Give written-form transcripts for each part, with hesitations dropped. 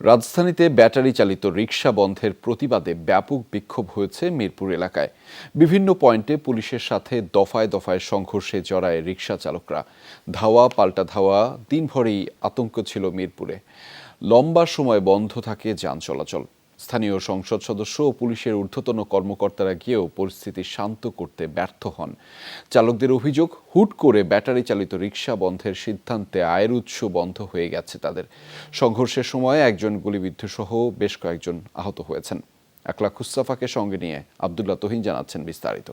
রাজধানীতে ব্যাটারি চালিত রিকশা বন্ধের প্রতিবাদে ব্যাপক বিক্ষোভ হয়েছে মিরপুর এলাকায়। বিভিন্ন পয়েন্টে পুলিশের সাথে দফায় দফায় সংঘর্ষে জড়ায় রিকশা চালকরা। ধাওয়া পাল্টা ধাওয়া, দিনভরই আতঙ্ক ছিল মিরপুরে। লম্বা সময় বন্ধ থাকে যান চলাচল। স্থানীয় সংসদ সদস্য ও পুলিশের ঊর্ধ্বতন কর্মকর্তারা গিয়েও পরিস্থিতি শান্ত করতে ব্যর্থ হন। চালকদের অভিযোগ, হুট করে ব্যাটারি চালিত রিকশা বন্ধের সিদ্ধান্তে আয়ের উৎস বন্ধ হয়ে গেছে তাদের। সংঘর্ষের সময় একজন গুলিবিদ্ধ সহ বেশ কয়েকজন আহত হয়েছেন। আকলা খুস্তাফাকে সঙ্গে নিয়ে আব্দুল্লাহ তহিন জানাচ্ছেন বিস্তারিত।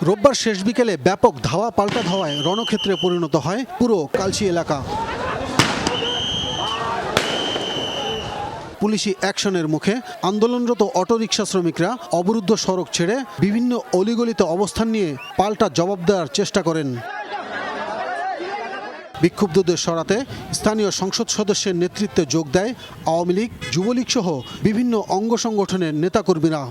রোববার শেষ বিকেলে ব্যাপক ধাওয়া পাল্টা ধাওয়ায় রণক্ষেত্রে পরিণত হয় পুরো কালশী এলাকা। পুলিশি অ্যাকশনের মুখে আন্দোলনরত অটোরিকশা শ্রমিকরা অবরুদ্ধ সড়ক ছেড়ে বিভিন্ন অলিগলিতে অবস্থান নিয়ে পাল্টা জবাব দেওয়ার চেষ্টা করেন। বিক্ষুব্ধদের সরাতে স্থানীয় সংসদ সদস্যের নেতৃত্বে যোগ দেয় আওয়ামী লীগ, যুবলীগ সহ বিভিন্ন অঙ্গ সংগঠনের নেতাকর্মীরা।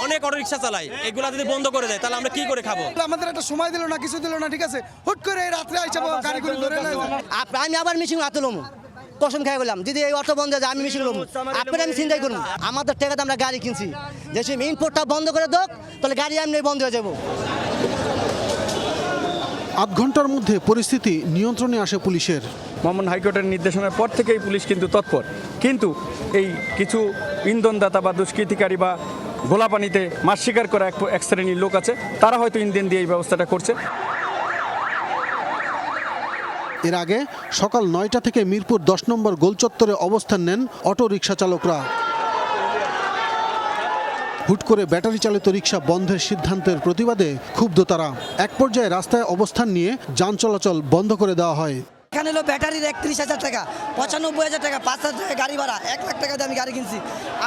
অনেক অটো রিকশা চালাই, এগুলা যদি বন্ধ করে দেয় তাহলে আমরা কি করে খাবো? আমাদের একটা সময় দিল না, কিছু দিল না, ঠিক আছে, হুট করে রাত্রে আইসা গাড়িগুলি ধরে আমি আবার মিশিং হাতে লমু, কসম খাই বললাম যদি এই অটো বন্ধ যায় আমি মিশিং লমু, আপনারা আমি চিন্তাই করবো। আমাদের টাকাতে আমরা গাড়ি কিনছি, যে সে ইনপোর্টটা বন্ধ করে দাও তাহলে গাড়ি এমনি বন্ধ হয়ে যাবো। আধ ঘন্টার মধ্যে পরিস্থিতি নিয়ন্ত্রণে আসে পুলিশের। মোহাম্মদ হাইকোর্টের নির্দেশনার পর থেকেই পুলিশ কিন্তু তৎপর, কিন্তু এই কিছু ইন্ধনদাতা বা দুষ্কৃতিকারী বা গোলাপানিতে মাছ শিকার করা এক শ্রেণীর লোক আছে, তারা হয়তো ইন্ধন দিয়ে এই ব্যবস্থাটা করছে। এর আগে সকাল ৯টা থেকে মিরপুর ১০ নম্বর গোলচত্বরে অবস্থান নেন অটো রিকশা চালকরা। হুট করে ব্যাটারি চালিত রিকশা বন্ধের সিদ্ধান্তের প্রতিবাদে ক্ষুব্ধ তারা। এক পর্যায়ে রাস্তায় অবস্থান নিয়ে যান চলাচল বন্ধ করে দেওয়া হয়। এখানে হলো ব্যাটারির ৩১,০০০ টাকা, ৯৫,০০০ টাকা, ৫,০০০ টাকা গাড়ি ভাড়া, ১,০০,০০০ টাকা দিয়ে আমি গাড়ি কিনছি।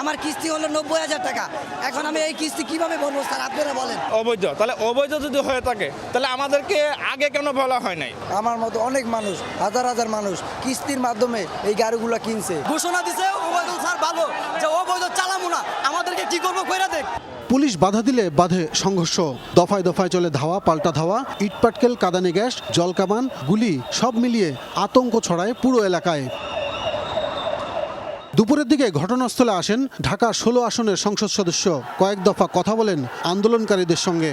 আমার কিস্তি হলো ৯০,০০০ টাকা। এখন আমি এই কিস্তি কিভাবে ভরবো স্যার, আপনারা বলেন। অবৈধ, তাহলে অবৈধ যদি হয়ে থাকে তাহলে আমাদেরকে আগে কেন বলা হয় নাই? আমার মতো অনেক মানুষ, হাজার হাজার মানুষ কিস্তির মাধ্যমে এই গাড়িগুলো কিনছে। ঘোষণা দিছে অবৈধ স্যার ভালো, যে অবৈধ চালামু না, আমাদেরকে কি করবো কইরা দেখ। পুলিশ বাধা দিলে বাধে সংঘর্ষ। দফায় দফায় চলে ধাওয়া পাল্টা ধাওয়া, ইটপাটকেল, কাঁদানে গ্যাস, জলকামান, গুলি সব মিলিয়ে আতঙ্ক ছড়ায় পুরো এলাকায়। দুপুরের দিকে ঘটনাস্থলে আসেন ঢাকা ১৬ আসনের সংসদ সদস্য। কয়েক দফা কথা বলেন আন্দোলনকারীদের সঙ্গে।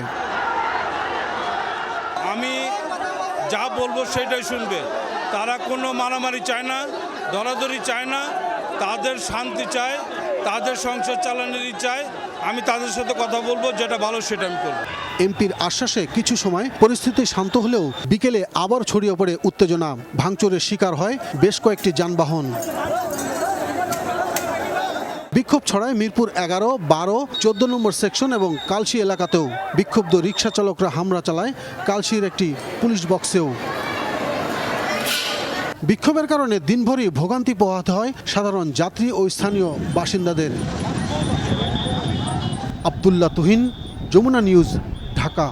আমি যা বলবো সেটাই শুনবে। তারা কোনো মারামারি চায় না, দরাদরি চায় না, তাদের শান্তি চায়, তাদের সংসার চালানোরই চায়। আমি তাদের সাথে কথা বলবো, যেটা ভালো সেটা আমি করবো। এমপির আশ্বাসে কিছু সময় পরিস্থিতি শান্ত হলেও বিকেলে আবার ছড়িয়ে পড়ে উত্তেজনা। ভাঙচুরের শিকার হয় বেশ কয়েকটি যানবাহন। বিক্ষোভ ছড়ায় মিরপুর ১১, ১২, ১৪ নম্বর সেকশন এবং কালশী এলাকাতেও। বিক্ষুব্ধ রিকশা চালকরা হামলা চালায় কালশীর একটি পুলিশ বক্সেও। বিক্ষোভের কারণে দিনভরই ভোগান্তি পোহাতে হয় সাধারণ যাত্রী ও স্থানীয় বাসিন্দাদের। আব্দুল্লাহ তুহিন, যমুনা নিউজ, ঢাকা।